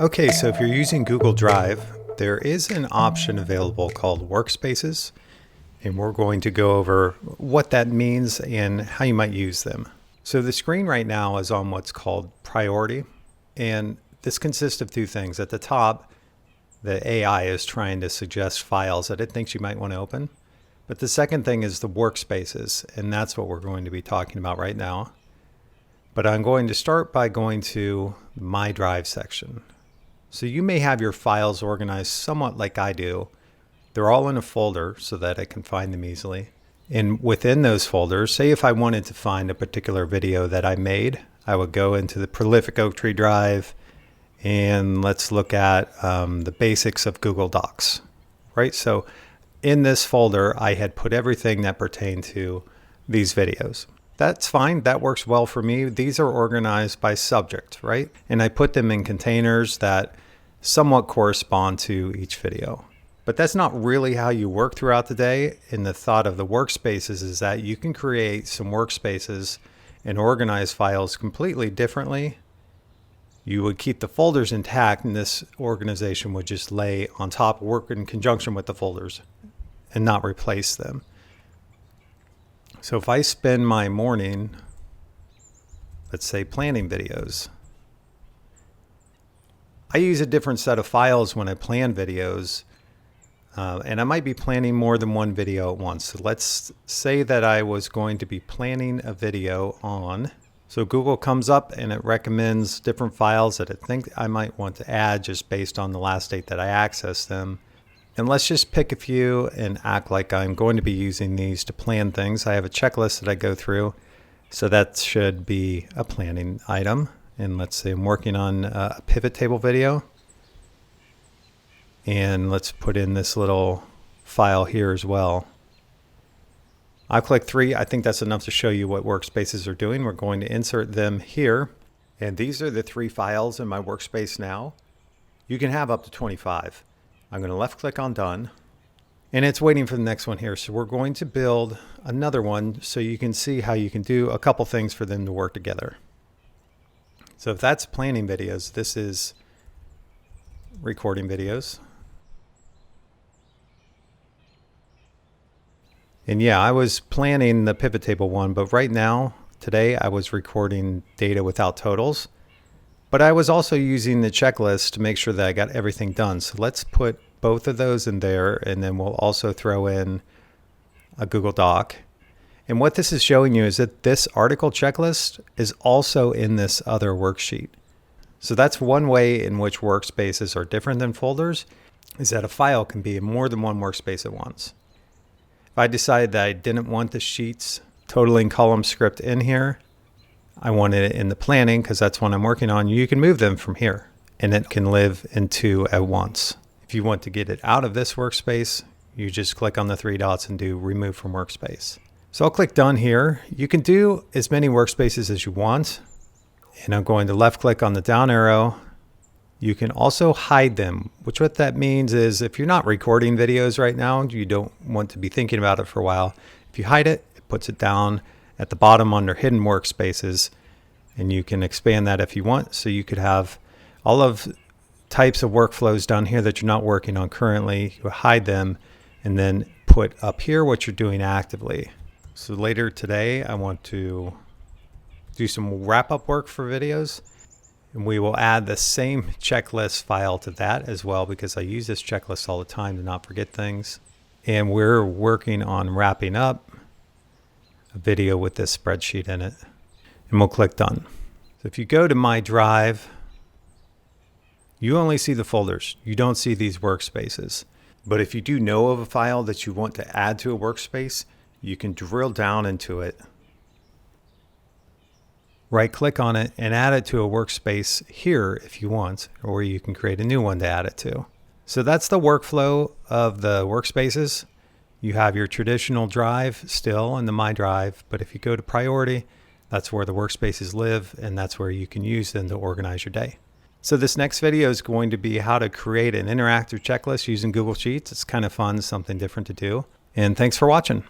Okay, so if you're using Google Drive, there is an option available called Workspaces, and we're going to go over what that means and how you might use them. So the screen right now is on what's called Priority, and this consists of two things. At the top, the AI is trying to suggest files that it thinks you might want to open. But the second thing is the Workspaces, and that's what we're going to be talking about right now. But I'm going to start by going to My Drive section. So you may have your files organized somewhat like I do. They're all in a folder so that I can find them easily. And within those folders, say if I wanted to find a particular video that I made, I would go into the Prolific Oaktree drive and let's look at the basics of Google Docs, right? So in this folder, I had put everything that pertained to these videos. That's fine. That works well for me. These are organized by subject, right? And I put them in containers that somewhat correspond to each video. But that's not really how you work throughout the day. And the thought of the workspaces is that you can create some workspaces and organize files completely differently. You would keep the folders intact, and this organization would just lay on top, work in conjunction with the folders and not replace them. So if I spend my morning, let's say planning videos, I use a different set of files when I plan videos, and I might be planning more than one video at once. So let's say that I was going to be planning a video on, so Google comes up and it recommends different files that it thinks I might want to add just based on the last date that I accessed them. And let's just pick a few and act like I'm going to be using these to plan things. I have a checklist that I go through. So that should be a planning item. And let's say I'm working on a pivot table video. And let's put in this little file here as well. I'll click 3. I think that's enough to show you what workspaces are doing. We're going to insert them here. And these are the 3 files in my workspace now. You can have up to 25. I'm going to left click on done, and it's waiting for the next one here. So we're going to build another one so you can see how you can do a couple things for them to work together. So if that's planning videos, this is recording videos. And yeah, I was planning the pivot table one, but right now, today, I was recording data without totals. But I was also using the checklist to make sure that I got everything done. So let's put both of those in there, and then we'll also throw in a Google Doc. And what this is showing you is that this article checklist is also in this other worksheet. So that's one way in which workspaces are different than folders, is that a file can be in more than one workspace at once. If I decided that I didn't want the sheets totaling column script in here, I wanted it in the planning because that's what I'm working on. You can move them from here and it can live in 2 at once. If you want to get it out of this workspace, you just click on the 3 dots and do remove from workspace. So I'll click done here. You can do as many workspaces as you want. And I'm going to left click on the down arrow. You can also hide them, which what that means is if you're not recording videos right now, you don't want to be thinking about it for a while. If you hide it, it puts it down at the bottom under hidden workspaces, and you can expand that if you want. So you could have all of types of workflows down here that you're not working on currently. You hide them and then put up here what you're doing actively. So later today, I want to do some wrap-up work for videos, and we will add the same checklist file to that as well because I use this checklist all the time to not forget things. And we're working on wrapping up a video with this spreadsheet in it, and we'll click done. So if you go to My Drive, you only see the folders. You don't see these workspaces. But if you do know of a file that you want to add to a workspace, you can drill down into it, right click on it, and add it to a workspace here if you want, or you can create a new one to add it to. So that's the workflow of the workspaces. You have your traditional drive still in the My Drive, but if you go to Priority, that's where the workspaces live, and that's where you can use them to organize your day. So this next video is going to be how to create an interactive checklist using Google Sheets. It's kind of fun, something different to do. And thanks for watching.